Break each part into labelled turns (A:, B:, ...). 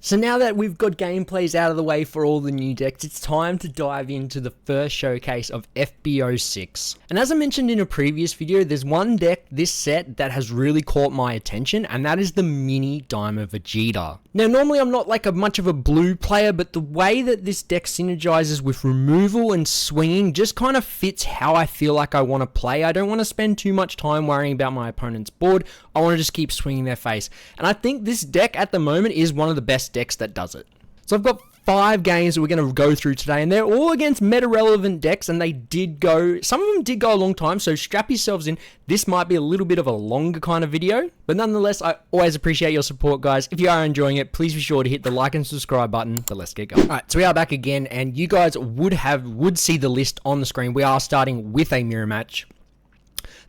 A: So now that we've got gameplays out of the way for all the new decks, it's time to dive into the first showcase of FB-06. And as I mentioned in a previous video, there's one deck this set that has really caught my attention, and that is the Mini Diamond Vegeta. Now normally I'm not like much of a blue player, but the way that this deck synergizes with removal and swinging just kind of fits how I feel like I want to play. I don't want to spend too much time worrying about my opponent's board. I want to just keep swinging their face. And I think this deck at the moment is one of the best decks that does it. So I've got 5 games that we're going to go through today, and they're all against meta-relevant decks, and some of them did go a long time, so strap yourselves in. This might be a little bit of a longer kind of video, but nonetheless, I always appreciate your support, guys. If you are enjoying it, please be sure to hit the like and subscribe button, but let's get going. Alright, so we are back again, and you guys would see the list on the screen. We are starting with a mirror match.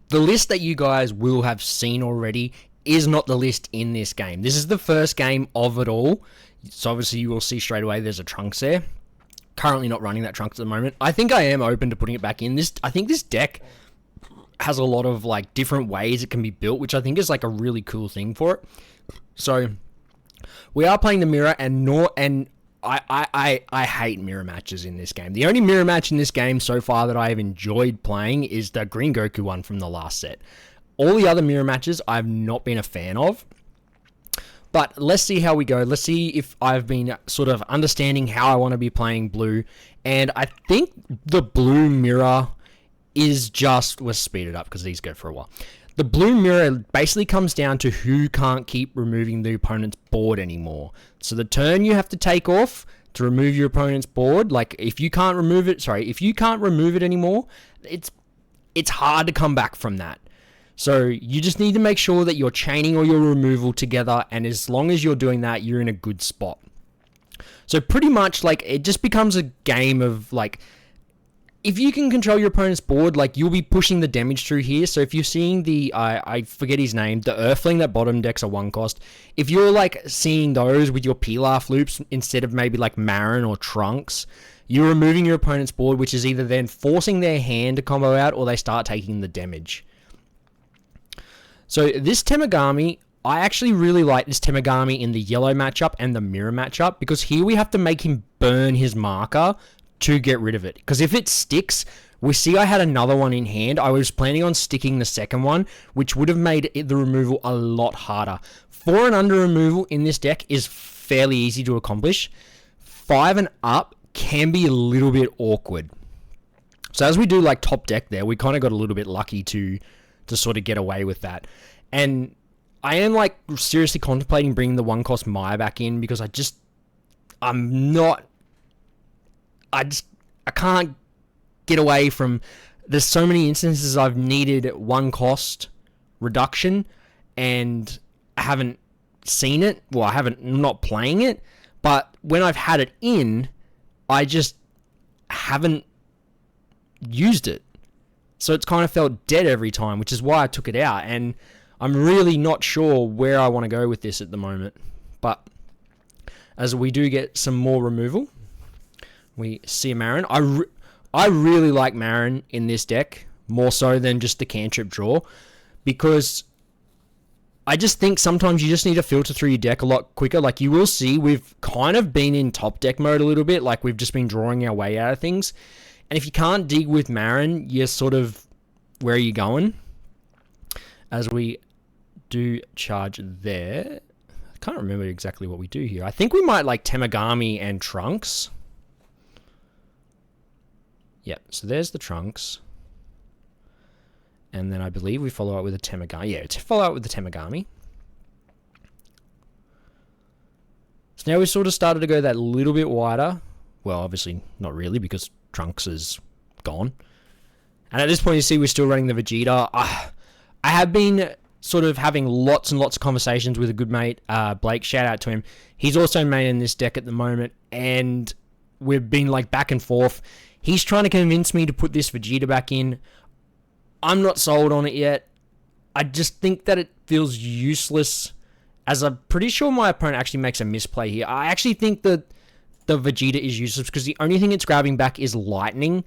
A: The list that you guys will have seen already is not the list in this game. This is the first game of it all. So obviously you will see straight away there's a Trunks there. Currently not running that Trunks at the moment. I think I am open to putting it back in. I think this deck has a lot of like different ways it can be built, which I think is like a really cool thing for it. So we are playing the mirror, and I hate mirror matches in this game. The only mirror match in this game so far that I have enjoyed playing is the Green Goku one from the last set. All the other mirror matches I've not been a fan of. But let's see how we go. Let's see if I've been sort of understanding how I want to be playing blue. And I think the blue mirror is just... Let's speed it up because these go for a while. The blue mirror basically comes down to who can't keep removing the opponent's board anymore. So the turn you have to take off to remove your opponent's board, like if you can't remove it anymore, it's hard to come back from that. So you just need to make sure that you're chaining all your removal together, and as long as you're doing that, you're in a good spot. So pretty much like it just becomes a game of like, if you can control your opponent's board, like you'll be pushing the damage through here. So if you're seeing the, I forget his name, the Earthling that bottom decks are 1 cost. If you're like seeing those with your Pilaf loops instead of maybe like Marin or Trunks, you're removing your opponent's board, which is either then forcing their hand to combo out or they start taking the damage. So this Temagami, I actually really like this Temagami in the yellow matchup and the mirror matchup, because here we have to make him burn his marker to get rid of it. Because if it sticks, we see I had another one in hand. I was planning on sticking the second one, which would have made the removal a lot harder. 4 and under removal in this deck is fairly easy to accomplish. 5 and up can be a little bit awkward. So as we do like top deck there, we kind of got a little bit lucky to sort of get away with that. And I am like seriously contemplating bringing the 1 cost Maya back in, because I can't get away from, there's so many instances I've needed 1 cost reduction and I haven't seen it. Well, I'm not playing it, but when I've had it in, I just haven't used it. So it's kind of felt dead every time, which is why I took it out. And I'm really not sure where I want to go with this at the moment. But as we do get some more removal, we see a Marin. I really like Marin in this deck, more so than just the cantrip draw, because I just think sometimes you just need to filter through your deck a lot quicker. Like you will see, we've kind of been in top deck mode a little bit, like we've just been drawing our way out of things. And if you can't dig with Marin, you're sort of, where are you going? As we do charge there. I can't remember exactly what we do here. I think we might like Temagami and Trunks. Yep, so there's the Trunks. And then I believe we follow up with a Temagami. Yeah, follow up with the Temagami. So now we've sort of started to go that little bit wider. Well, obviously not really, because Trunks is gone. And at this point, you see we're still running the Vegeta. I have been sort of having lots and lots of conversations with a good mate, Blake. Shout out to him. He's also maining this deck at the moment, and we've been like back and forth. He's trying to convince me to put this Vegeta back in. I'm not sold on it yet. I just think that it feels useless, as I'm pretty sure my opponent actually makes a misplay here. I actually think that the Vegeta is useless because the only thing it's grabbing back is Lightning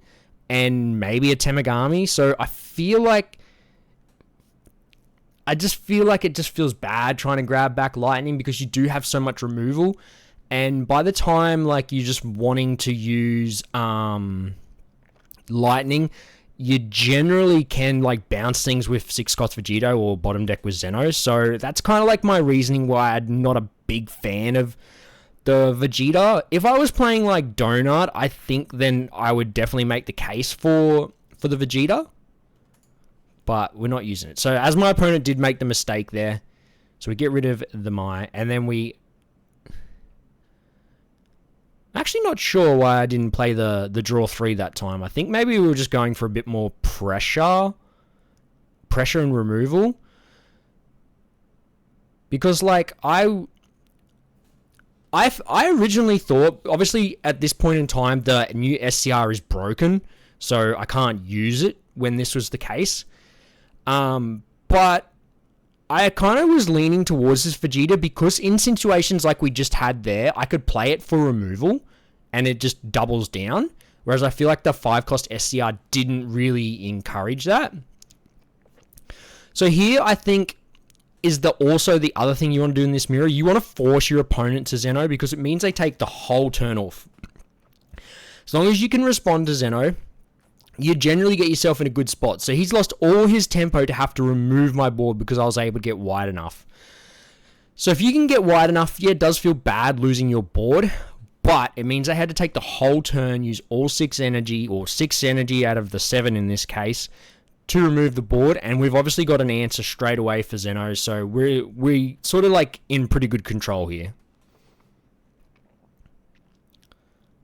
A: and maybe a Temagami. So I just feel like it just feels bad trying to grab back Lightning, because you do have so much removal. And by the time like you're just wanting to use lightning, you generally can like bounce things with 6 Scots Vegeta or bottom deck with Zeno. So that's kind of like my reasoning why I'm not a big fan of the Vegeta. If I was playing like Donut, I think then I would definitely make the case for the Vegeta. But we're not using it. So as my opponent did make the mistake there, so we get rid of the Mai, and then we... I'm actually not sure why I didn't play the draw 3 that time. I think maybe we were just going for a bit more pressure and removal. Because like I originally thought, obviously at this point in time, the new SCR is broken, so I can't use it when this was the case. But I kind of was leaning towards this Vegeta because in situations like we just had there, I could play it for removal and it just doubles down. Whereas I feel like the 5-cost SCR didn't really encourage that. So here I think is also the other thing you want to do in this mirror. You want to force your opponent to Zeno because it means they take the whole turn off. As long as you can respond to Zeno, you generally get yourself in a good spot. So he's lost all his tempo to have to remove my board because I was able to get wide enough. So if you can get wide enough, yeah, it does feel bad losing your board, but it means I had to take the whole turn, use all 6 energy, or 6 energy out of the 7 in this case, to remove the board, and we've obviously got an answer straight away for Zeno, so we sort of like in pretty good control here.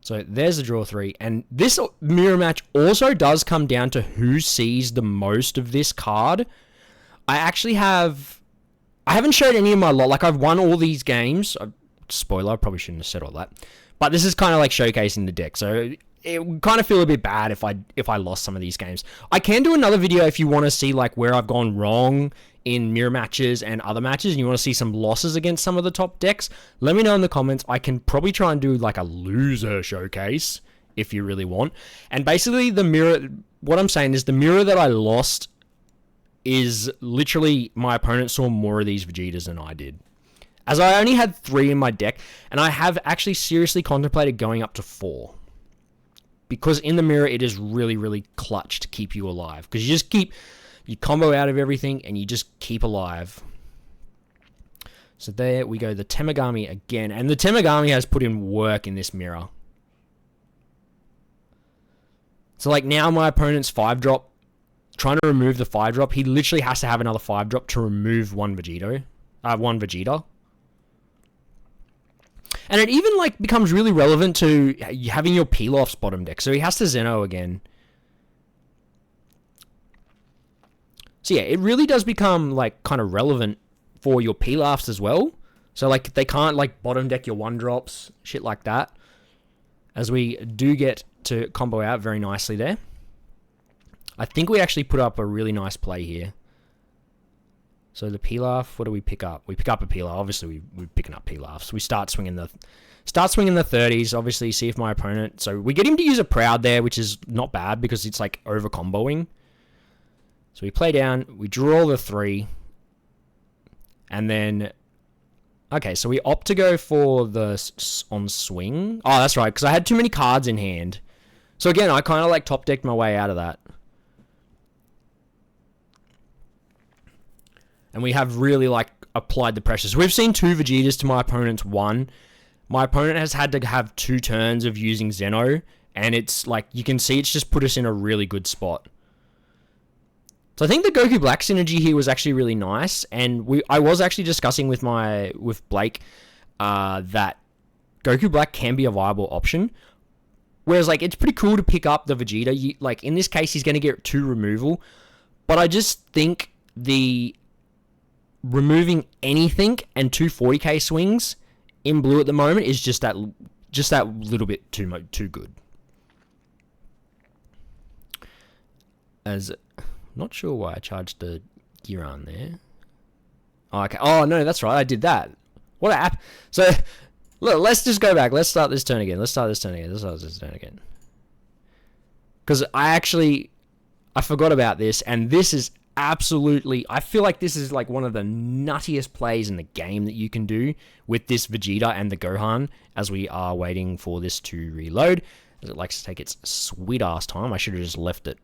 A: So there's the draw 3, and this mirror match also does come down to who sees the most of this card. I haven't showed any of my lot, like I've won all these games. Spoiler, I probably shouldn't have said all that. But this is kind of like showcasing the deck, so it would kind of feel a bit bad if I lost some of these games. I can do another video if you want to see like where I've gone wrong in mirror matches and other matches, and you want to see some losses against some of the top decks. Let me know in the comments. I can probably try and do like a loser showcase if you really want. And basically the mirror, what I'm saying is the mirror that I lost is literally my opponent saw more of these Vegetas than I did. As I only had 3 in my deck, and I have actually seriously contemplated going up to 4. Because in the mirror, it is really, really clutch to keep you alive. Because you combo out of everything, and you just keep alive. So there we go, the Temagami again. And the Temagami has put in work in this mirror. So like now my opponent's 5-drop, trying to remove the 5-drop, he literally has to have another 5-drop to remove one Vegeta. And it even like becomes really relevant to having your peel-offs bottom deck. So he has to Zeno again. So yeah, it really does become like kind of relevant for your peel-offs as well. So like they can't like bottom deck your 1-drops, shit like that. As we do get to combo out very nicely there. I think we actually put up a really nice play here. So the peel-off, what do we pick up? We pick up a peel-off. Obviously, we're picking up peel-offs. We start swinging the 30s. Obviously, see if my opponent... So we get him to use a Proud there, which is not bad because it's like over-comboing. So we play down. We draw the 3. And then... Okay, so we opt to go for the on swing. Oh, that's right, because I had too many cards in hand. So again, I kind of like top-decked my way out of that. And we have really like applied the pressure. So we've seen 2 Vegetas to my opponent's 1. My opponent has had to have 2 turns of using Zeno. And it's like, you can see it's just put us in a really good spot. So I think the Goku Black synergy here was actually really nice. And I was actually discussing with Blake that Goku Black can be a viable option. Whereas like, it's pretty cool to pick up the Vegeta. Like in this case, he's going to get 2 removal. But I just think the... removing anything and 2 40k swings in blue at the moment is just that little bit too good. As not sure why I charged the gear on there. Oh, okay. Oh no, that's right. I did that. What a app. So look, let's just go back. Let's start this turn again. Because I forgot about this, and this is absolutely... I feel like this is like one of the nuttiest plays in the game that you can do with this Vegeta and the Gohan as we are waiting for this to reload. As it likes to take its sweet ass time. I should have just left it.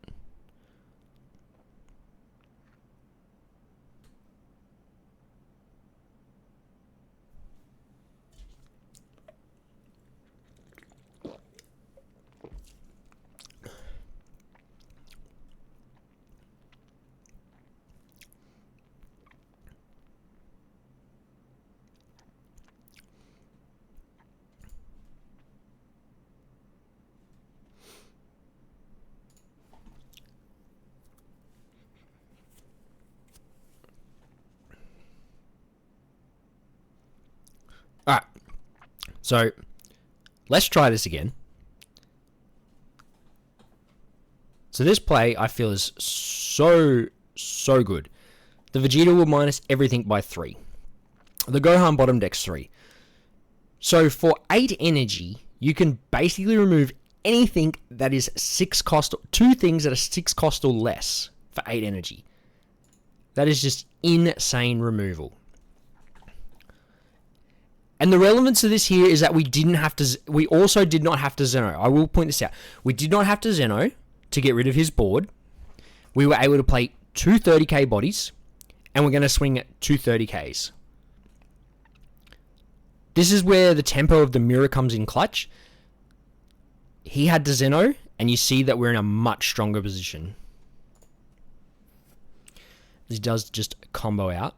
A: Alright, so let's try this again. So this play, I feel, is so good. The Vegeta will minus everything by 3. The Gohan bottom deck's 3. So for 8 energy, you can basically remove anything that is 6 cost, 2 things that are 6 cost or less for 8 energy. That is just insane removal. And the relevance of this here is that we also did not have to Zeno. I will point this out. We did not have to Zeno to get rid of his board. We were able to play 2 30k bodies, and we're going to swing at 2 30ks. This is where the tempo of the mirror comes in clutch. He had to Zeno, and you see that we're in a much stronger position. He does just combo out.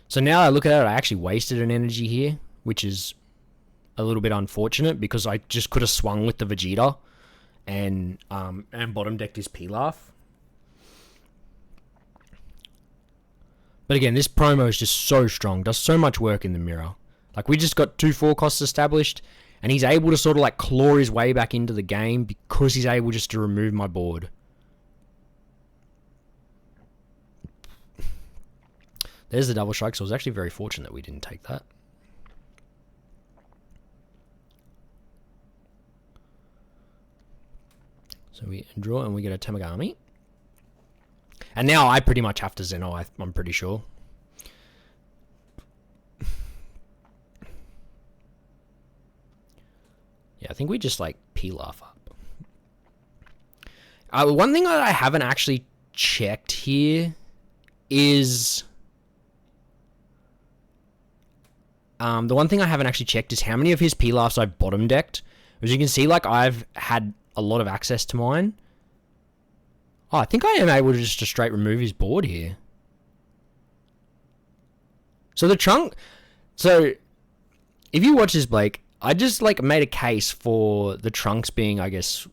A: So now I look at it, I actually wasted an energy here, which is a little bit unfortunate because I just could have swung with the Vegeta and bottom decked his Pilaf. But again, this promo is just so strong, does so much work in the mirror. Like, we just got 2 4 costs established, and he's able to sort of like claw his way back into the game because he's able just to remove my board. There's the double strike, so I was actually very fortunate that we didn't take that. So we draw and we get a Tamagami. And now I pretty much have to Zeno, I'm pretty sure. Yeah, I think we just like Pilaf up. One thing that I haven't actually checked here is... the one thing I haven't actually checked is how many of his Pilafs I've bottom decked. As you can see, like, I've had a lot of access to mine. Oh, I think I am able to just straight remove his board here. So the trunk... So, if you watch this, Blake, I just, like, made a case for the trunks being, I guess...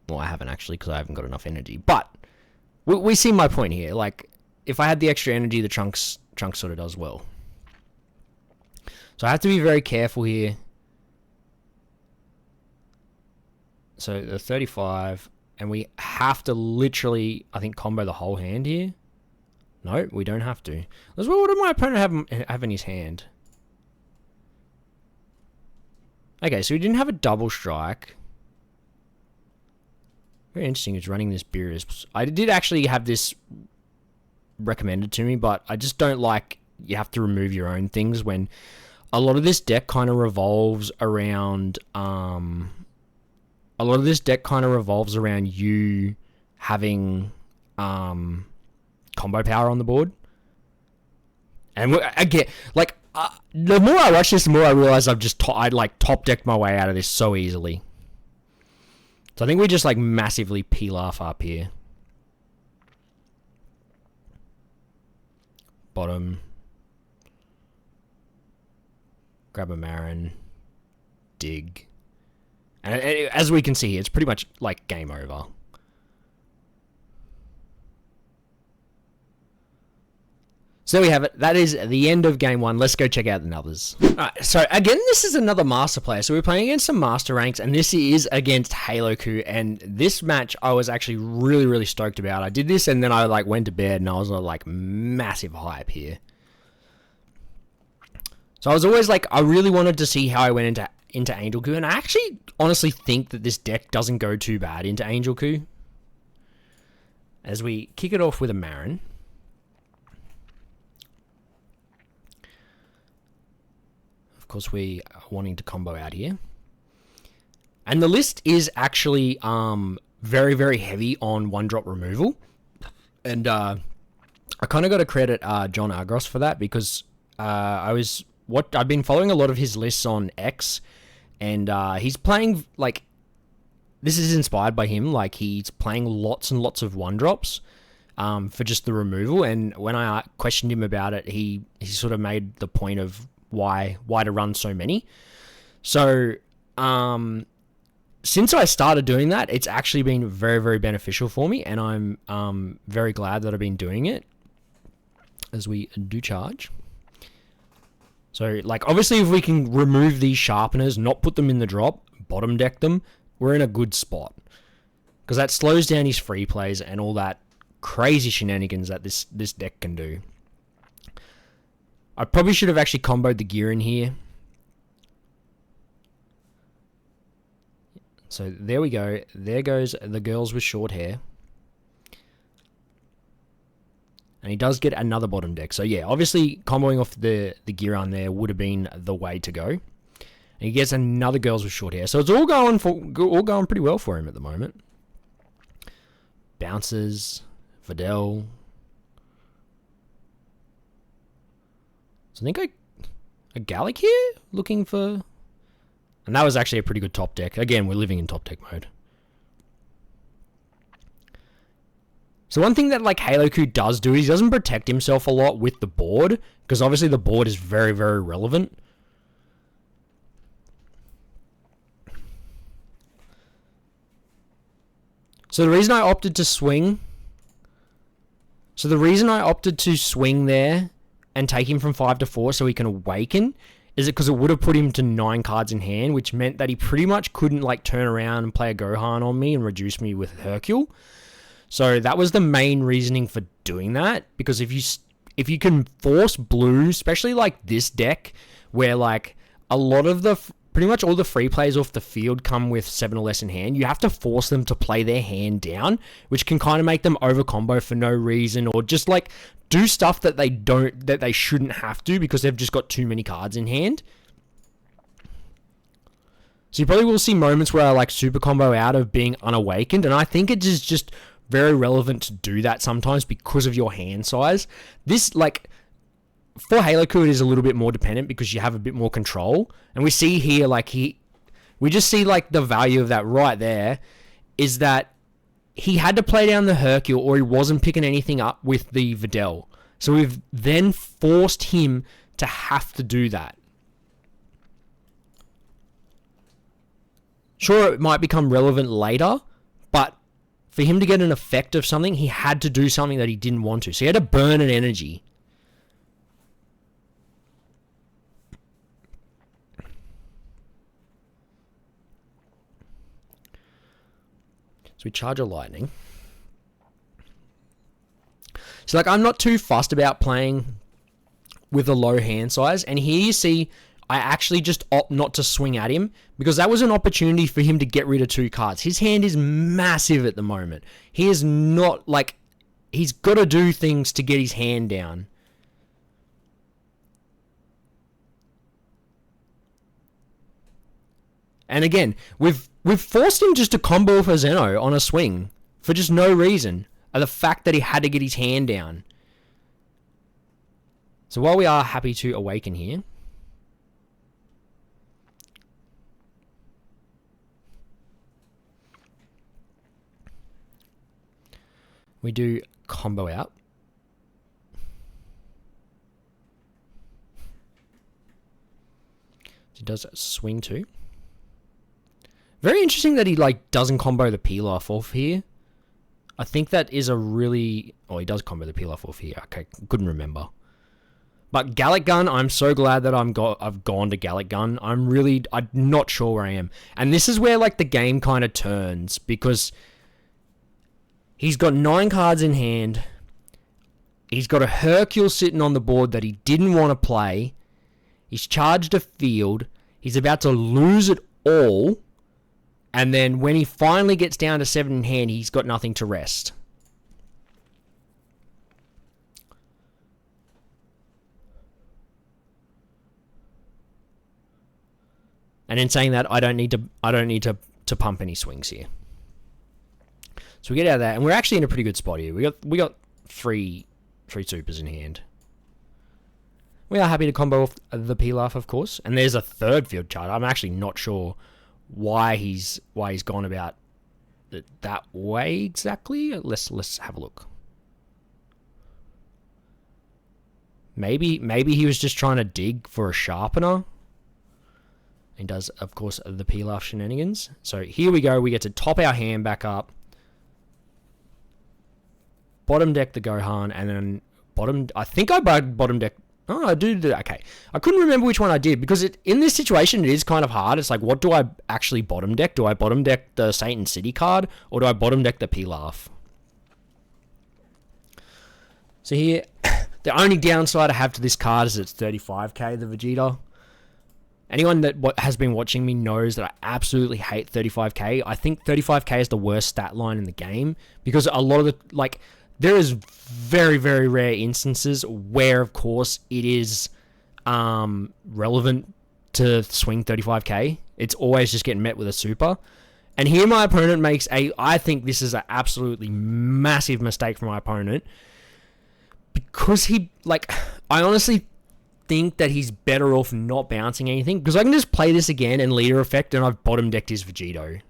A: Well, I haven't actually, because I haven't got enough energy. But, we see my point here. Like, if I had the extra energy, the trunks sort of does well. So I have to be very careful here. So the 35, and we have to literally, I think, combo the whole hand here. No, we don't have to. What did my opponent have in his hand? Okay, so he didn't have a double strike. Very interesting, he's running this Beerus. I did actually have this recommended to me, but I just don't like you have to remove your own things when... A lot of this deck kind of revolves around, you having, combo power on the board. And again, like, the more I watch this, the more I realize I've just, top decked my way out of this so easily. So I think we just, like, massively Pilaf up here. Bottom. Grab a Marin, dig. And as we can see here, it's pretty much like game over. So there we have it. That is the end of game 1. Let's go check out the others. Alright, so again, this is another master player. So we're playing against some master ranks, and this is against Halo-Ku. And this match, I was actually really, really stoked about. I did this, and then I like went to bed, and I was like massive hype here. So I was always like, I really wanted to see how I went into Angel Coup, and I actually honestly think that this deck doesn't go too bad into Angel Coup. As we kick it off with a Marin. Of course, we are wanting to combo out here. And the list is actually very, very heavy on one-drop removal. And I kind of got to credit John Argos for that, because I've been following a lot of his lists on X, and he's playing, like, this is inspired by him, like, he's playing lots and lots of one-drops for just the removal, and when I questioned him about it, he sort of made the point of why to run so many. So, since I started doing that, it's actually been very, very beneficial for me, and I'm very glad that I've been doing it, as we do charge. So, like, obviously, if we can remove these sharpeners, not put them in the drop, bottom deck them, we're in a good spot. Because that slows down his free plays and all that crazy shenanigans that this deck can do. I probably should have actually comboed the gear in here. So, there we go. There goes the girls with short hair. And he does get another bottom deck. So yeah, obviously comboing off the gear on there would have been the way to go. And he gets another girls with short hair. So it's all going pretty well for him at the moment. Bounces, Videl. So I think a Gallic here looking for, and that was actually a pretty good top deck. Again, we're living in top deck mode. So one thing that, like, Halo Coup does do is he doesn't protect himself a lot with the board, because obviously the board is very, very relevant. So the reason I opted to swing there and take him from 5 to 4 so he can awaken is it because it would have put him to 9 cards in hand, which meant that he pretty much couldn't, like, turn around and play a Gohan on me and reduce me with Hercule. So that was the main reasoning for doing that, because if you can force blue, especially like this deck, where like a lot of pretty much all the free plays off the field come with 7 or less in hand, you have to force them to play their hand down, which can kind of make them over combo for no reason, or just like do stuff that they shouldn't have to because they've just got too many cards in hand. So you probably will see moments where I like super combo out of being unawakened, and I think it is just very relevant to do that sometimes because of your hand size. This, like, for Halo Coup, it is a little bit more dependent because you have a bit more control. And we see here, like, we just see, like, the value of that right there is that he had to play down the Hercule or he wasn't picking anything up with the Videl. So we've then forced him to have to do that. Sure, it might become relevant later, but for him to get an effect of something, he had to do something that he didn't want to. So he had to burn an energy. So we charge a lightning. So, like, I'm not too fussed about playing with a low hand size. And here you see, I actually just opt not to swing at him because that was an opportunity for him to get rid of 2 cards. His hand is massive at the moment. He is not, like, he's got to do things to get his hand down. And again, we've forced him just to combo for Zeno on a swing for just no reason. And the fact that he had to get his hand down. So while we are happy to awaken here, we do combo out. So he does swing 2. Very interesting that he, like, doesn't combo the peel off here. I think that is a really... Oh, he does combo the peel off here. Okay, couldn't remember. But Gallic Gun, I'm so glad that I've gone to Gallic Gun. I'm not sure where I am. And this is where, like, the game kind of turns, because he's got 9 cards in hand. He's got a Hercule sitting on the board that he didn't want to play. He's charged a field. He's about to lose it all. And then when he finally gets down to 7 in hand, he's got nothing to rest. And in saying that, I don't need to pump any swings here. So we get out of that, and we're actually in a pretty good spot here. We got three supers in hand. We are happy to combo off the Pilaf, of course. And there's a third field chart. I'm actually not sure why he's gone about it that way exactly. Let's have a look. Maybe he was just trying to dig for a sharpener. He does, of course, the Pilaf shenanigans. So here we go. We get to top our hand back up. Bottom deck the Gohan, and then I think I bottom deck. Oh, I do. Okay. I couldn't remember which one I did, because in this situation, it is kind of hard. It's like, what do I actually bottom deck? Do I bottom deck the Satan City card, or do I bottom deck the Pilaf? So here, the only downside I have to this card is it's 35k, the Vegeta. Anyone that has been watching me knows that I absolutely hate 35k. I think 35k is the worst stat line in the game, because a lot of the, like, there is very, very rare instances where, of course, it is relevant to swing 35k. It's always just getting met with a super. And here my opponent makes I think this is an absolutely massive mistake from my opponent. Because I honestly think that he's better off not bouncing anything. Because I can just play this again and leader effect, and I've bottom decked his Vegito.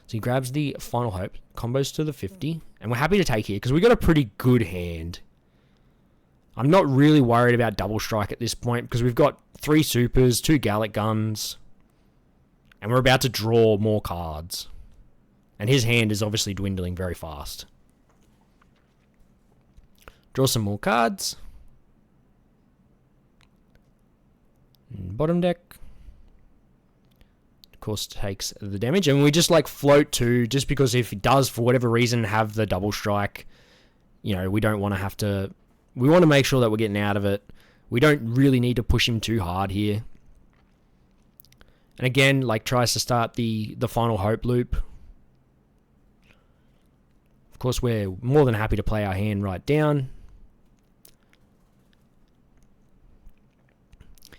A: So he grabs the Final Hope, combos to the 50, and we're happy to take here because we got a pretty good hand. I'm not really worried about double strike at this point because we've got 3 supers, 2 Gallic guns, and we're about to draw more cards. And his hand is obviously dwindling very fast. Draw some more cards. Bottom deck. Of course, takes the damage, and we just float to, just because if he does for whatever reason have the double strike, we don't want to have to. We want to make sure that we're getting out of it. We don't really need to push him too hard here. And again, tries to start the Final Hope loop. Of course, we're more than happy to play our hand right down.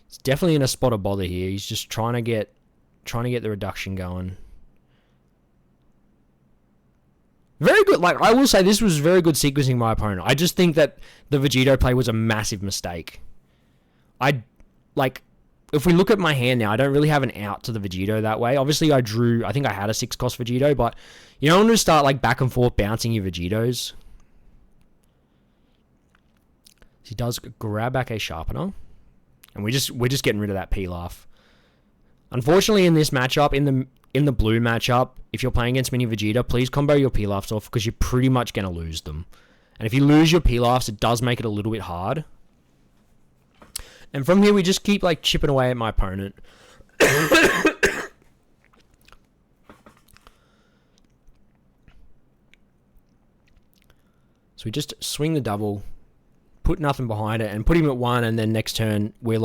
A: It's definitely in a spot of bother here. He's just trying to get the reduction going. Very good. I will say this was very good sequencing my opponent. I just think that the Vegito play was a massive mistake. If we look at my hand now, I don't really have an out to the Vegito that way. Obviously, I think I had a 6-cost Vegito, but you don't want to start back and forth bouncing your Vegitos. He does grab back a sharpener, and we're just getting rid of that Pilaf. Unfortunately, in this matchup, in the blue matchup, if you're playing against Mini Vegeta, please combo your Pilafs off because you're pretty much going to lose them. And if you lose your Pilafs, it does make it a little bit hard. And from here, we just keep chipping away at my opponent. So we just swing the double, put nothing behind it, and put him at 1, and then next turn, we're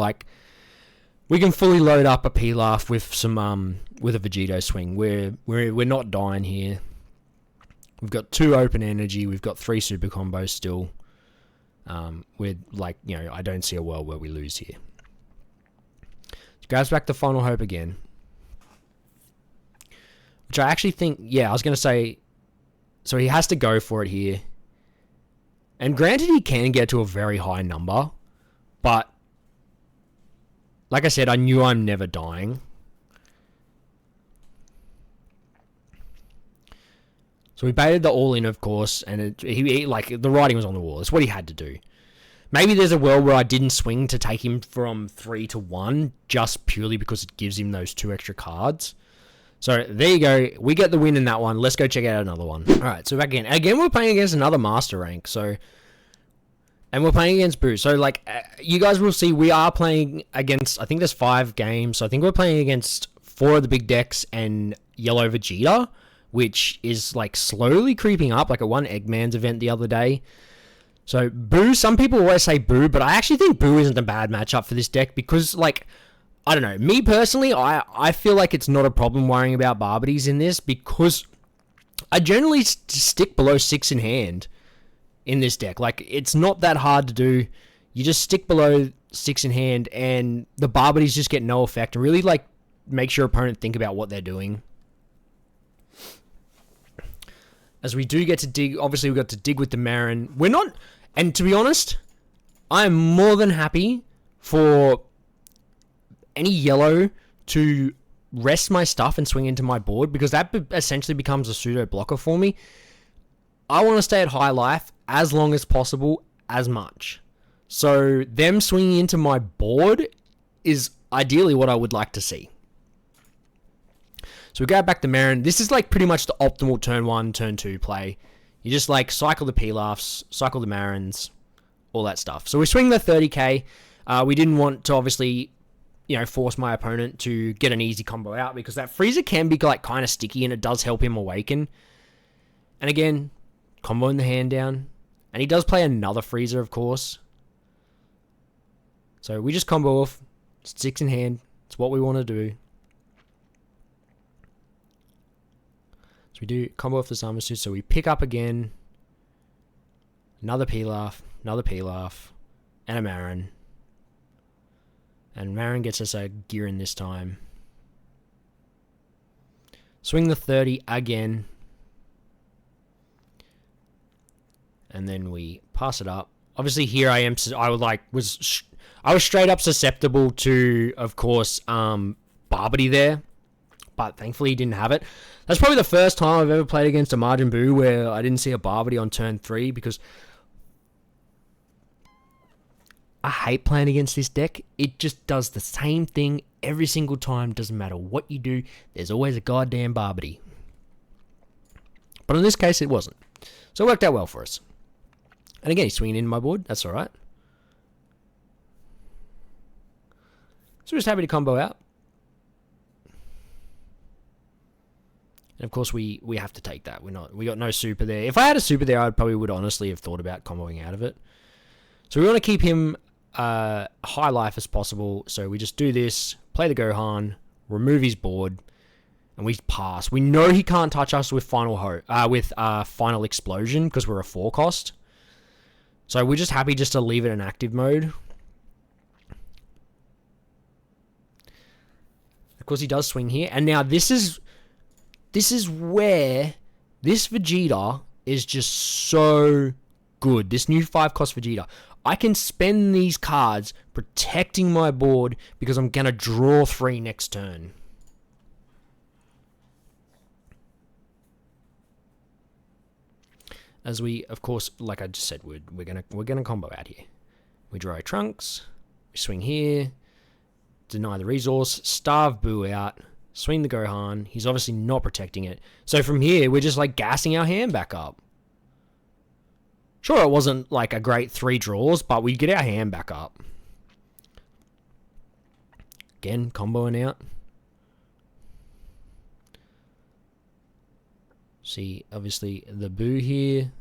A: we can fully load up a Pilaf with some with a Vegito swing. We're not dying here. We've got 2 open energy. We've got 3 super combos still. I don't see a world where we lose here. Grabs back the Final Hope again, which I actually think. Yeah, I was gonna say. So he has to go for it here. And granted, he can get to a very high number, but like I said, I knew I'm never dying. So we baited the all-in, of course, and the writing was on the wall. It's what he had to do. Maybe there's a world where I didn't swing to take him from 3 to 1, just purely because it gives him those 2 extra cards. So there you go. We get the win in that one. Let's go check out another one. All right, so back again. Again, we're playing against another master rank. And we're playing against Buu. So, you guys will see we are playing against, I think there's 5 games. So I think we're playing against 4 of the big decks and Yellow Vegeta, which is, slowly creeping up. I won Eggman's event the other day. So Buu, some people always say Buu, but I actually think Buu isn't a bad matchup for this deck because, like, I don't know. Me personally, I feel like it's not a problem worrying about Barbies in this because I generally stick below 6 in hand in this deck. Like, it's not that hard to do. You just stick below 6 in hand and the Barbies just get no effect and really, like, makes your opponent think about what they're doing. As we do get to dig, obviously we got to dig with the Marin. We're not, and to be honest, I'm more than happy for any yellow to rest my stuff and swing into my board because that essentially becomes a pseudo blocker for me. I want to stay at high life as long as possible, as much. So them swinging into my board is ideally what I would like to see. So we go back to Marin. This is like pretty much the optimal turn 1, turn 2 play. You just like cycle the Pilafs, cycle the Marins, all that stuff. So we swing the 30k. We didn't want to obviously, force my opponent to get an easy combo out because that Freezer can be like kind of sticky and it does help him awaken. And again, comboing the hand down. And he does play another Freezer, of course. So we just combo off 6 in hand. It's what we want to do. So we do combo off the Summer Suit. So we pick up again. Another Pilaf, and a Marin. And Marin gets us a gear in this time. Swing the 30 again. And then we pass it up. Obviously here I was straight up susceptible to, of course, Barbity there. But thankfully he didn't have it. That's probably the first time I've ever played against a Majin Buu where I didn't see a Barbity on turn 3 because I hate playing against this deck. It just does the same thing every single time. Doesn't matter what you do. There's always a goddamn Barbity. But in this case, it wasn't. So it worked out well for us. And again, he's swinging in my board. That's alright. So we're just happy to combo out. And of course, we have to take that. We got no super there. If I had a super there, I probably would honestly have thought about comboing out of it. So we want to keep him high life as possible. So we just do this, play the Gohan, remove his board, and we pass. We know he can't touch us with Final Explosion because we're a 4 cost. So we're just happy just to leave it in active mode. Of course, he does swing here, and now this is where this Vegeta is just so good. This new 5 cost Vegeta. I can spend these cards protecting my board because I'm going to draw 3 next turn. As we, of course, like I just said, we're gonna combo out here. We draw our Trunks, we swing here, deny the resource, starve Buu out, swing the Gohan. He's obviously not protecting it. So from here, we're just like gassing our hand back up. Sure, it wasn't like a great 3 draws, but we get our hand back up. Again, comboing out. See, obviously the Buu here,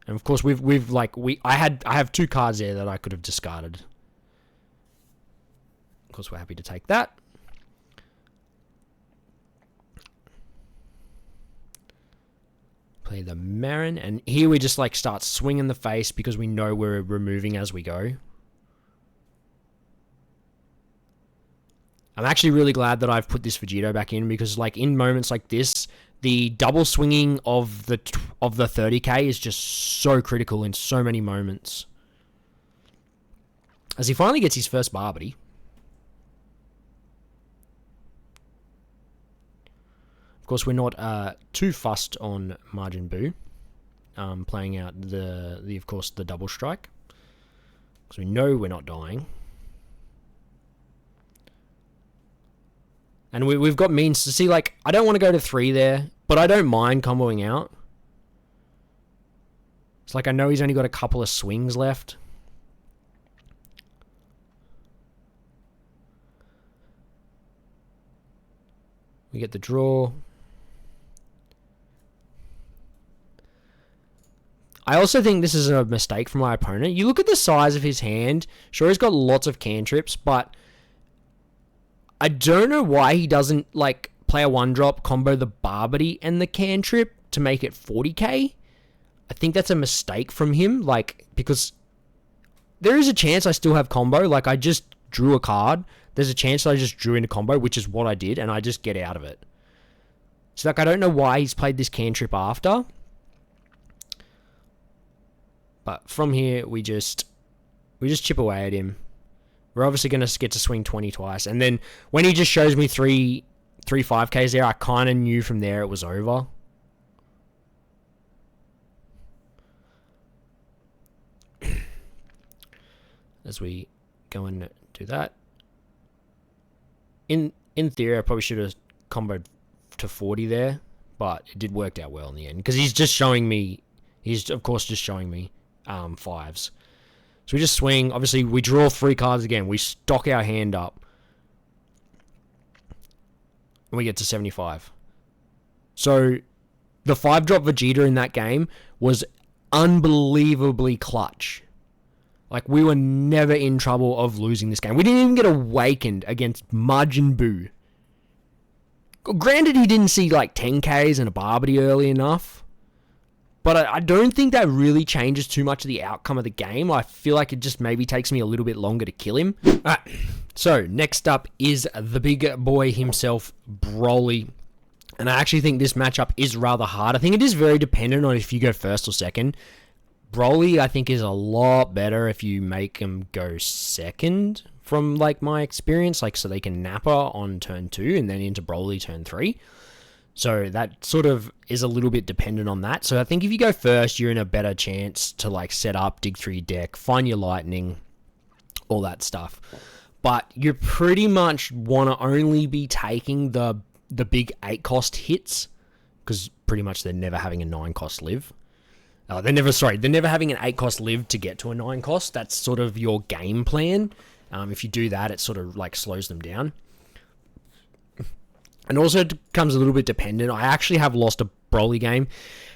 A: and of course I have 2 cards there that I could have discarded. Of course, we're happy to take that. Play the Marin, and here we just like start swinging the face because we know we're removing as we go. I'm actually really glad that I've put this Vegeta back in because like in moments like this, the double swinging of the 30k is just so critical in so many moments. As he finally gets his first Barbity. Of course, we're not too fussed on Majin Buu, playing out of course the double strike, because we know we're not dying. And we've got means to see, like, I don't want to go to 3 there, but I don't mind comboing out. It's like I know he's only got a couple of swings left. We get the draw. I also think this is a mistake from my opponent. You look at the size of his hand. Sure, he's got lots of cantrips, but I don't know why he doesn't like play a 1-drop, combo the Barbity and the cantrip to make it 40k. I think that's a mistake from him, like, because there is a chance I still have combo. Like, I just drew a card. There's a chance I just drew into combo, which is what I did, and I just get out of it. So, like, I don't know why he's played this cantrip after. But from here, we just chip away at him. We're obviously going to get to swing 20 twice. And then when he just shows me three 5Ks there, I kind of knew from there it was over. As we go and do that. In theory, I probably should have comboed to 40 there. But it did work out well in the end. Because he's just showing me... He's, of course, just showing me 5s. So we just swing. Obviously, we draw 3 cards again. We stock our hand up. And we get to 75. So, the 5-drop Vegeta in that game was unbelievably clutch. Like, we were never in trouble of losing this game. We didn't even get awakened against Majin Buu. Granted, he didn't see, like, 10Ks and a Barbity early enough. But I don't think that really changes too much of the outcome of the game. I feel like it just maybe takes me a little bit longer to kill him. Alright, so next up is the big boy himself, Broly. And I actually think this matchup is rather hard. I think it is very dependent on if you go first or second. Broly, I think, is a lot better if you make him go second, from like my experience. Like, so they can Nappa on turn 2 and then into Broly turn 3. So that sort of is a little bit dependent on that. So I think if you go first, you're in a better chance to like set up, dig through your deck, find your lightning, all that stuff. But you pretty much want to only be taking the big 8-cost hits, because pretty much they're never having a 9-cost live. They're never having an 8-cost live to get to a 9-cost. That's sort of your game plan. If you do that, it sort of like slows them down. And also it becomes a little bit dependent. I actually have lost a Broly game,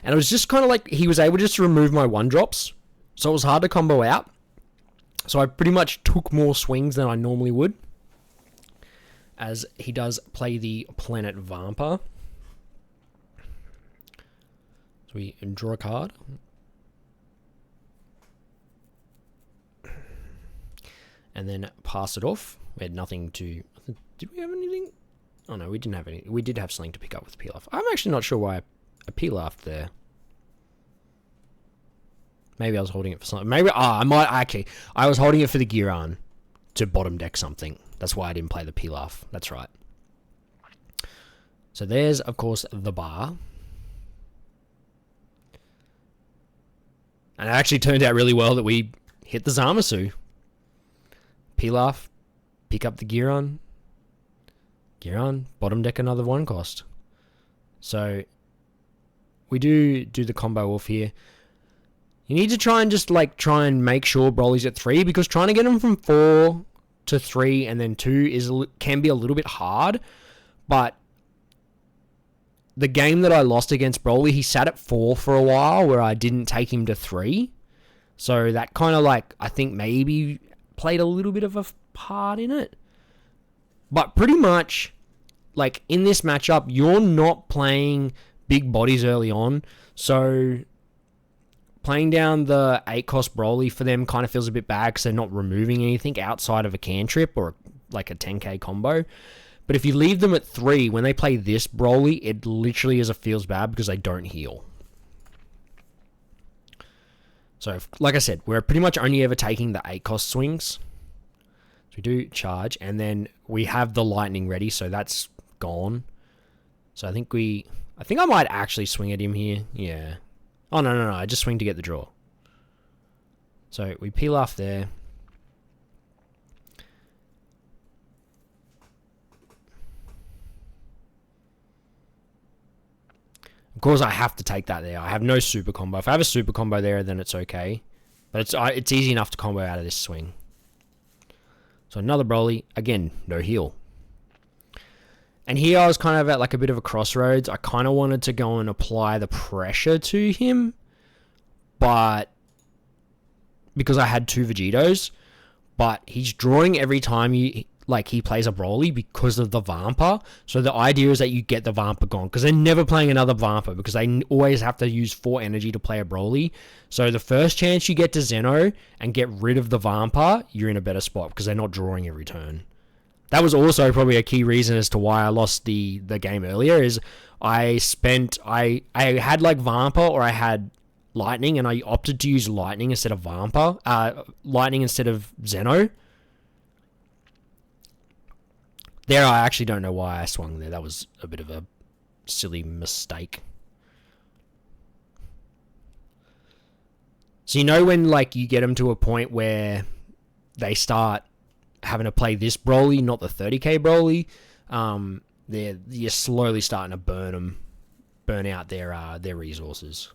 A: and it was just kind of like he was able just to remove my 1-drops, so it was hard to combo out. So I pretty much took more swings than I normally would, as he does play the Planet Vampa. So we draw a card. And then pass it off. We had nothing to... Did we have anything? Oh no, we didn't have any. We did have something to pick up with Pilaf. I'm actually not sure why I Pilaf there. Maybe I was holding it for something. Maybe I was holding it for the Giran to bottom deck something. That's why I didn't play the Pilaf. That's right. So there's, of course, the bar. And it actually turned out really well that we hit the Zamasu. Pilaf, pick up the Giran. Giran, bottom deck another 1-cost. So we do the combo off here. You need to try and make sure Broly's at 3, because trying to get him from 4 to 3 and then 2 can be a little bit hard. But the game that I lost against Broly, he sat at 4 for a while where I didn't take him to 3. So that kind of like, I think maybe played a little bit of a part in it. But pretty much, like, in this matchup, you're not playing big bodies early on. So playing down the 8-cost Broly for them kind of feels a bit bad because they're not removing anything outside of a cantrip or like a 10k combo. But if you leave them at 3, when they play this Broly, it literally feels bad because they don't heal. So, like I said, we're pretty much only ever taking the 8-cost swings. We do charge, and then we have the lightning ready, so that's gone. So I think I might actually swing at him here. Yeah. Oh, no. I just swing to get the draw. So we peel off there. Of course, I have to take that there. I have no super combo. If I have a super combo there, then it's okay. But it's easy enough to combo out of this swing. So another Broly. Again, no heal. And here I was kind of at like a bit of a crossroads. I kind of wanted to go and apply the pressure to him. but because I had 2 Vegetos, but he's drawing every time he plays a Broly because of the Vampa. So the idea is that you get the Vampa gone, because they're never playing another Vampa, because they always have to use 4 energy to play a Broly. So the first chance you get to Zeno and get rid of the Vampa, you're in a better spot, because they're not drawing every turn. That was also probably a key reason as to why I lost the game earlier, is I had like Vampa or I had Lightning, and I opted to use Lightning instead of Vampa. Lightning instead of Zeno. There, I actually don't know why I swung there. That was a bit of a silly mistake. So you know when like you get them to a point where they start having to play this Broly, not the 30k Broly, you're slowly starting to burn out their resources.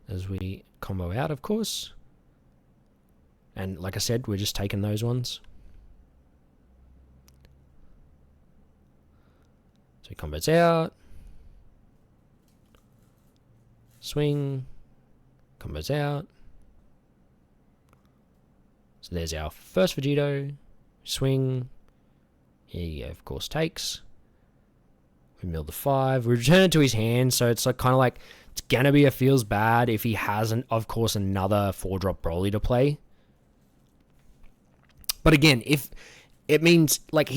A: As we combo out, of course. And like I said, we're just taking those ones. So he combos out. Swing. Combos out. So there's our first Vegeto. Swing. He, of course, takes. We mill the 5. We return it to his hand, so it's like kind of like it's gonna be a feels bad if he hasn't, of course, another 4-drop Broly to play. But again, if it means like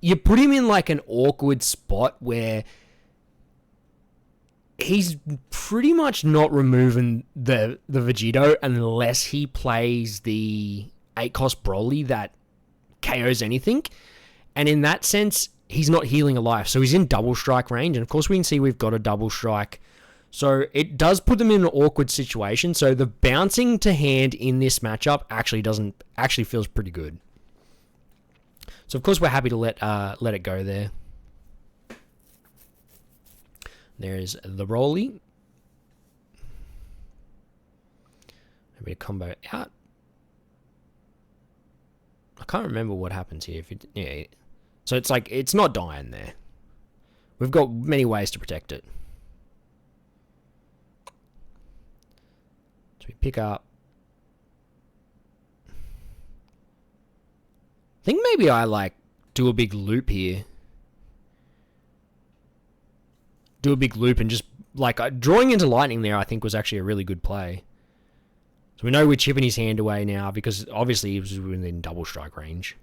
A: you put him in like an awkward spot where he's pretty much not removing the Vegeto unless he plays the 8-cost Broly that KOs anything. And in that sense, he's not healing a life. So he's in double strike range. And of course we can see we've got a double strike. So it does put them in an awkward situation. So the bouncing to hand in this matchup actually feels pretty good. So of course we're happy to let it go there. There's the Broly. Maybe a combo out. I can't remember what happens here. So it's like it's not dying there. We've got many ways to protect it. So we pick up. I think maybe I like do a big loop here. Do a big loop and just like drawing into Lightning there, I think was actually a really good play. So we know we're chipping his hand away now because obviously he was within double strike range.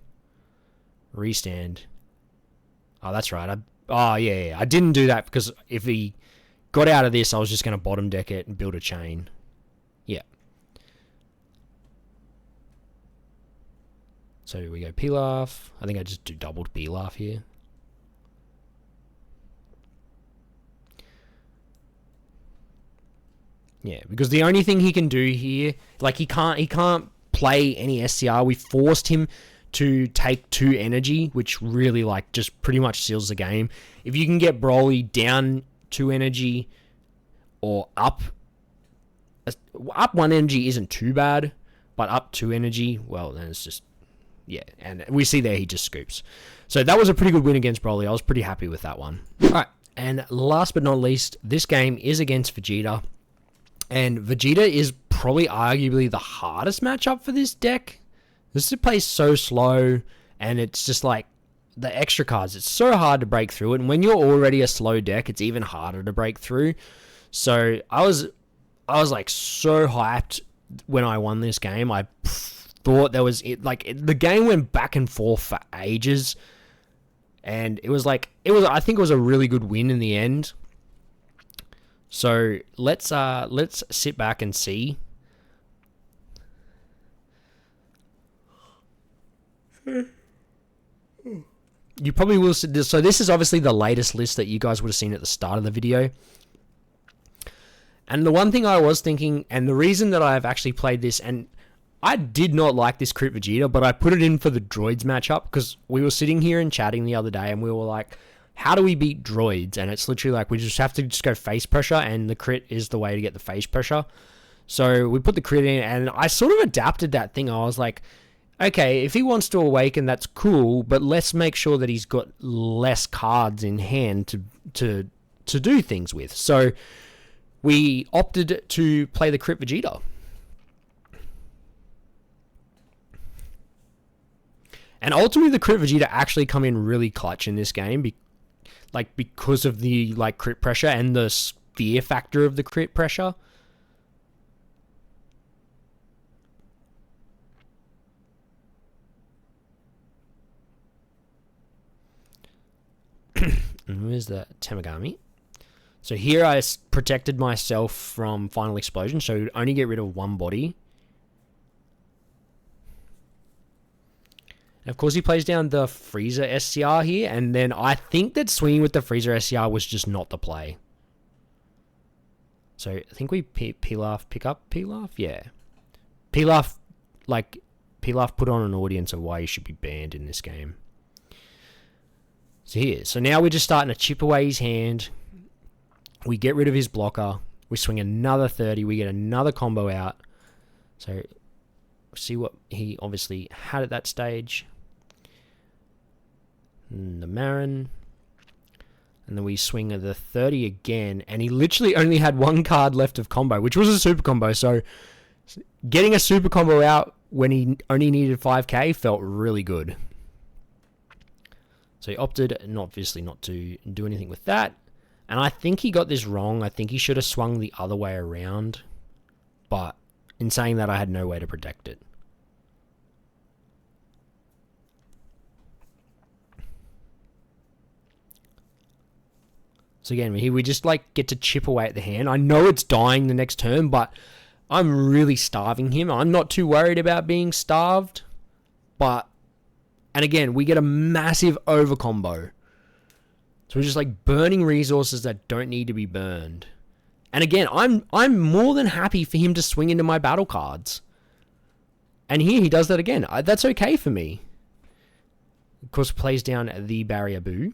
A: Restand. Oh, that's right. Yeah. I didn't do that because if he got out of this, I was just going to bottom deck it and build a chain. Yeah. So we go Pilaf. I think I just do doubled Pilaf here. Yeah, because the only thing he can do here, like he can't play any SCR. We forced him to take 2 energy, which really like just pretty much seals the game. If you can get Broly down 2 energy or up 1 energy isn't too bad, but up 2 energy, well then it's just, yeah. And we see there he just scoops. So that was a pretty good win against Broly. I was pretty happy with that one. Alright, and last but not least, this game is against Vegeta. And Vegeta is probably arguably the hardest matchup for this deck. This plays so slow, and it's just like the extra cards. It's so hard to break through it, and when you're already a slow deck, it's even harder to break through. So I was like so hyped when I won this game. I thought there was the game went back and forth for ages, and I think it was a really good win in the end. So let's sit back and see. You probably will see this. So this is obviously the latest list that you guys would have seen at the start of the video. And the one thing I was thinking, and the reason that I've actually played this, and I did not like this crit Vegeta, but I put it in for the droids matchup because we were sitting here and chatting the other day, and we were like, how do we beat droids? And it's literally like we just have to just go face pressure, and the crit is the way to get the face pressure. So we put the crit in, and I sort of adapted that thing. I was like, okay, if he wants to awaken, that's cool, but let's make sure that he's got less cards in hand to do things with. So we opted to play the Crit Vegeta. And ultimately, the Crit Vegeta actually come in really clutch in this game, because of the crit pressure and the fear factor of the crit pressure. And where's the Tamagami? So here I protected myself from Final Explosion, so only get rid of one body. And of course, he plays down the Frieza SCR here, and then I think that swinging with the Frieza SCR was just not the play. So I think we Pilaf pick up Pilaf? Yeah. Pilaf put on an audience of why he should be banned in this game. So here, so now we're just starting to chip away his hand. We get rid of his blocker. We swing another 30. We get another combo out. So see what he obviously had at that stage. And the Marin. And then we swing the 30 again. And he literally only had one card left of combo, which was a super combo. So getting a super combo out when he only needed 5k felt really good. So he opted, obviously, not to do anything with that. And I think he got this wrong. I think he should have swung the other way around. But in saying that, I had no way to protect it. So again, we just get to chip away at the hand. I know it's dying the next turn, but I'm really starving him. I'm not too worried about being starved. And again, we get a massive over combo. So we're just burning resources that don't need to be burned. And again, I'm more than happy for him to swing into my battle cards. And here he does that again. That's okay for me. Of course, plays down the Barrier Buu.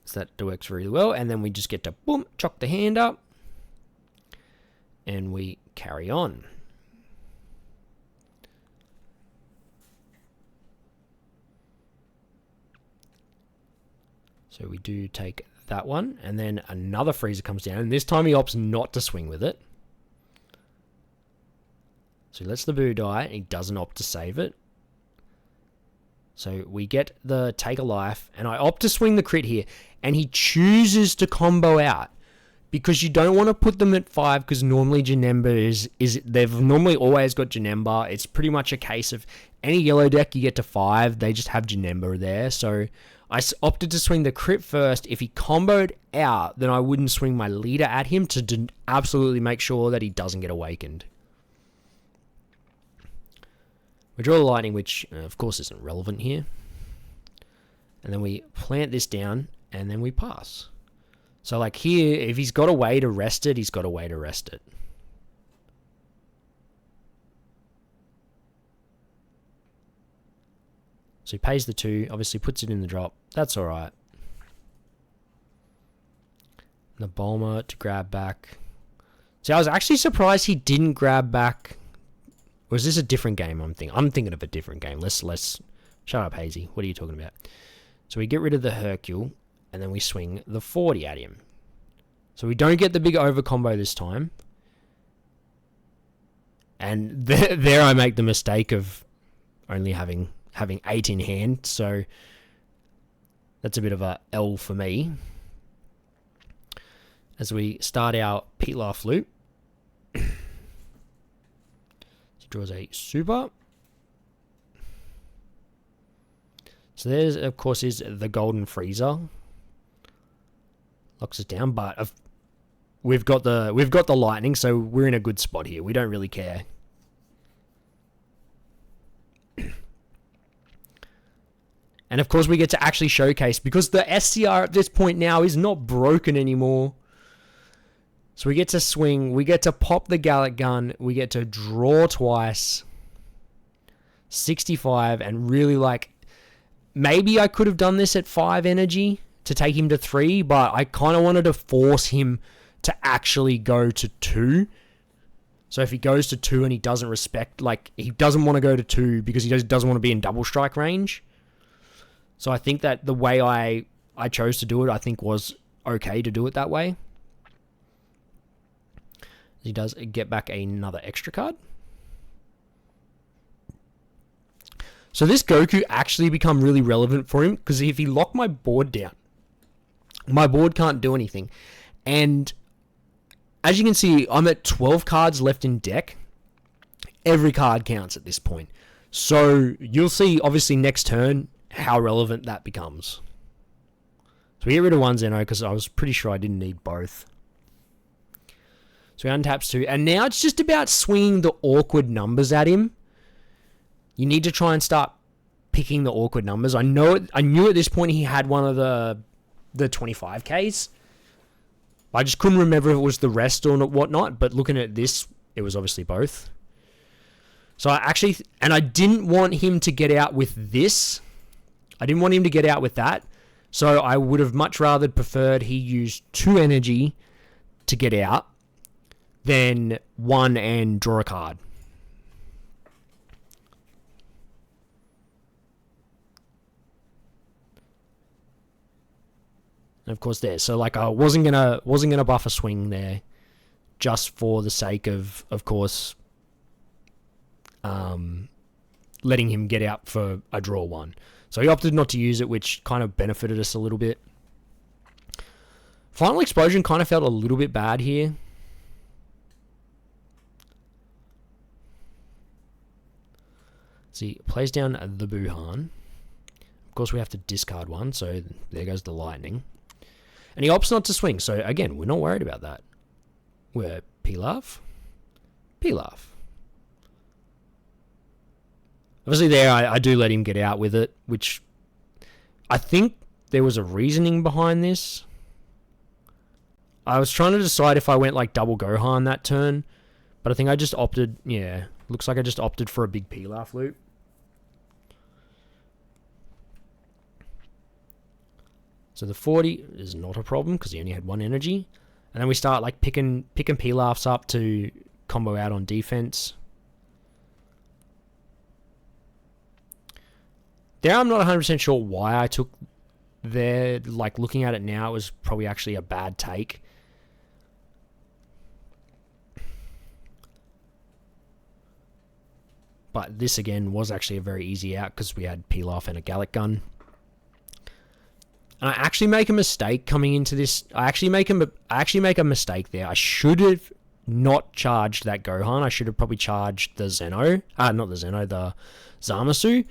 A: So that works really well. And then we just get to, boom, chock the hand up. And we carry on. So we do take that one, and then another Frieza comes down, and this time he opts not to swing with it. So he lets the Buu die, and he doesn't opt to save it. So we get the take a life, and I opt to swing the crit here, and he chooses to combo out. Because you don't want to put them at 5, because normally Janemba they've normally always got Janemba. It's pretty much a case of any yellow deck you get to 5, they just have Janemba there. So I opted to swing the crit first. If he comboed out, then I wouldn't swing my leader at him to absolutely make sure that he doesn't get awakened. We draw the lightning, which of course isn't relevant here. And then we plant this down, and then we pass. So here, if he's got a way to rest it, he's got a way to rest it. So he pays the 2, obviously puts it in the drop. That's alright. The Bulma to grab back. See, I was actually surprised he didn't grab back. Or is this a different game I'm thinking of a different game. Let's shut up, Hazy. What are you talking about? So we get rid of the Hercule. And then we swing the 40 at him. So we don't get the big over combo this time. And there I make the mistake of only having 8 in hand. So that's a bit of a L for me. As we start our Pilaf loop. He draws a super. So there's, of course, is the Golden Frieza. Locks us down, but we've got the lightning, so we're in a good spot here. We don't really care. And of course we get to actually showcase, because the SCR at this point now is not broken anymore. So we get to swing, we get to pop the Gallic Gun, we get to draw twice, 65, and really maybe I could have done this at 5 energy, to take him to 3, but I kind of wanted to force him to actually go to 2. So if he goes to 2 and he doesn't respect, like, he doesn't want to go to 2 because he doesn't want to be in double strike range. So I think that the way I chose to do it, I think was okay to do it that way. He does get back another extra card. So this Goku actually become really relevant for him, because if he locked my board down, my board can't do anything. And as you can see, I'm at 12 cards left in deck. Every card counts at this point. So you'll see, obviously, next turn, how relevant that becomes. So we get rid of one Zeno, because I was pretty sure I didn't need both. So he untaps 2. And now it's just about swinging the awkward numbers at him. You need to try and start picking the awkward numbers. I knew at this point he had one of the 25Ks. I just couldn't remember if it was the rest or whatnot, but looking at this, it was obviously both. So I didn't want him to get out with this. I didn't want him to get out with that. So I would have much rather preferred he used 2 energy to get out than 1 and draw a card. And of course there. So like I wasn't gonna buff a swing there just for the sake of course, letting him get out for a draw 1. So he opted not to use it, which kind of benefited us a little bit. Final Explosion kind of felt a little bit bad here. See, plays down the Buhan. Of course, we have to discard 1, so there goes the Lightning. And he opts not to swing, so again, we're not worried about that. We're Pilaf. Obviously there, I do let him get out with it, which I think there was a reasoning behind this. I was trying to decide if I went like double Gohan that turn, but I think I just opted, yeah, looks like I just opted for a big Pilaf loop. So the 40 is not a problem because he only had 1 energy. And then we start like picking Pilafs up to combo out on defense. There I'm not 100% sure why I took there. Like looking at it now, it was probably actually a bad take. But this again was actually a very easy out because we had Pilaf and a Gallic Gun. And I actually make a mistake coming into this. I actually make a mistake there. I should have not charged that Gohan. I should have probably charged the Zeno. Not the Zeno, the Zamasu.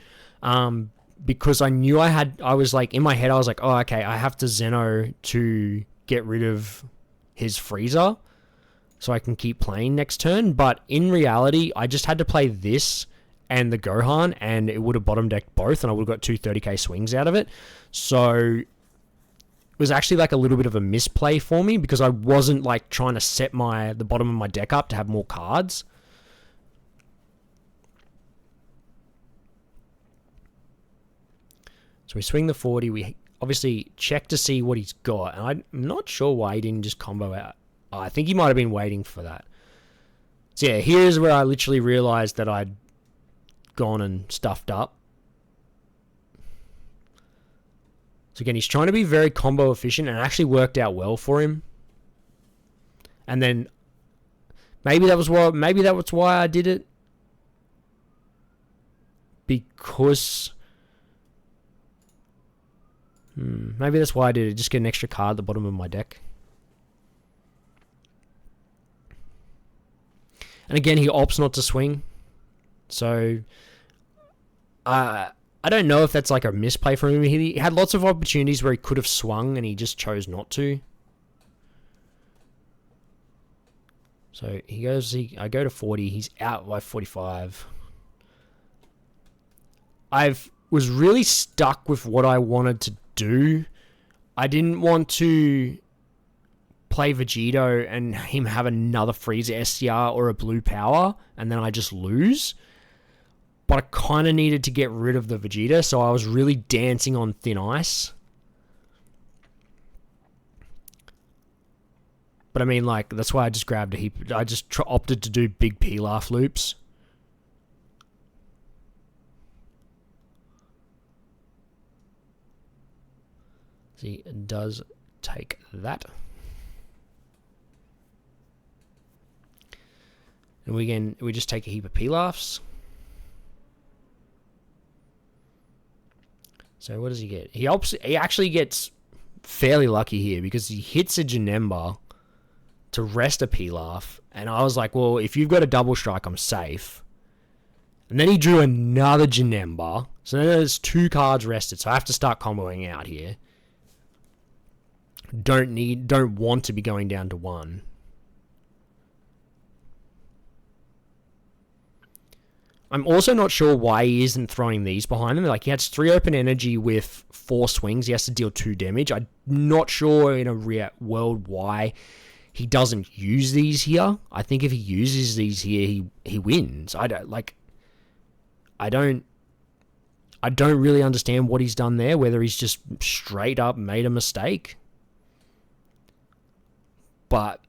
A: Because I knew I was like, in my head, I was like, oh, okay, I have to Zeno to get rid of his Frieza so I can keep playing next turn. But in reality, I just had to play this and the Gohan, and it would have bottom decked both, and I would have got 2 30k swings out of it. So it was actually like a little bit of a misplay for me because I wasn't like trying to set the bottom of my deck up to have more cards. So we swing the 40. We obviously check to see what he's got, and I'm not sure why he didn't just combo out. Oh, I think he might have been waiting for that. So yeah, here's where I literally realized that I'd gone and stuffed up. So again, he's trying to be very combo efficient, and it actually worked out well for him. And then maybe that was why I did it, because maybe that's why I did it. Just get an extra card at the bottom of my deck. And again, he opts not to swing. So I don't know if that's like a misplay for him. He had lots of opportunities where he could have swung and he just chose not to. So I go to 40. He's out by 45. I was really stuck with what I wanted to do. I didn't want to play Vegeta and him have another Frieza SCR or a blue power and then I just lose. But I kind of needed to get rid of the Vegeta, so I was really dancing on thin ice. But I mean, like, that's why I just grabbed a heap. I just opted to do big Pilaf loops. See, it does take that. And we just take a heap of Pilafs. So what does he get? He actually gets fairly lucky here because he hits a Janemba to rest a Pilaf. And I was like, well, if you've got a double strike, I'm safe. And then he drew another Janemba. So then there's 2 cards rested. So I have to start comboing out here. Don't want to be going down to 1. I'm also not sure why he isn't throwing these behind him. Like, he has 3 open energy with 4 swings. He has to deal 2 damage. I'm not sure in a real world why he doesn't use these here. I think if he uses these here, he wins. I don't really understand what he's done there, whether he's just straight up made a mistake. But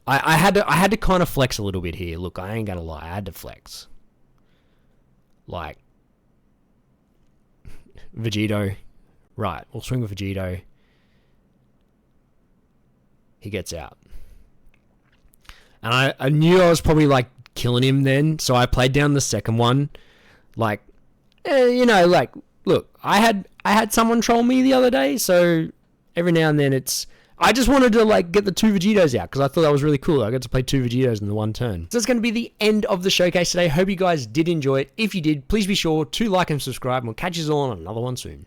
A: I had to kind of flex a little bit here. Look, I ain't gonna lie, I had to flex. Like, Vegeta, right, we'll swing with Vegeta. He gets out. And I knew I was probably, like, killing him then, so I played down the second one. Like, you know, like, look, I had someone troll me the other day, so every now and then I just wanted to, like, get the 2 Vegetos out because I thought that was really cool. I got to play 2 Vegetos in the one turn. So that's going to be the end of the showcase today. Hope you guys did enjoy it. If you did, please be sure to like and subscribe, and we'll catch you all on another one soon.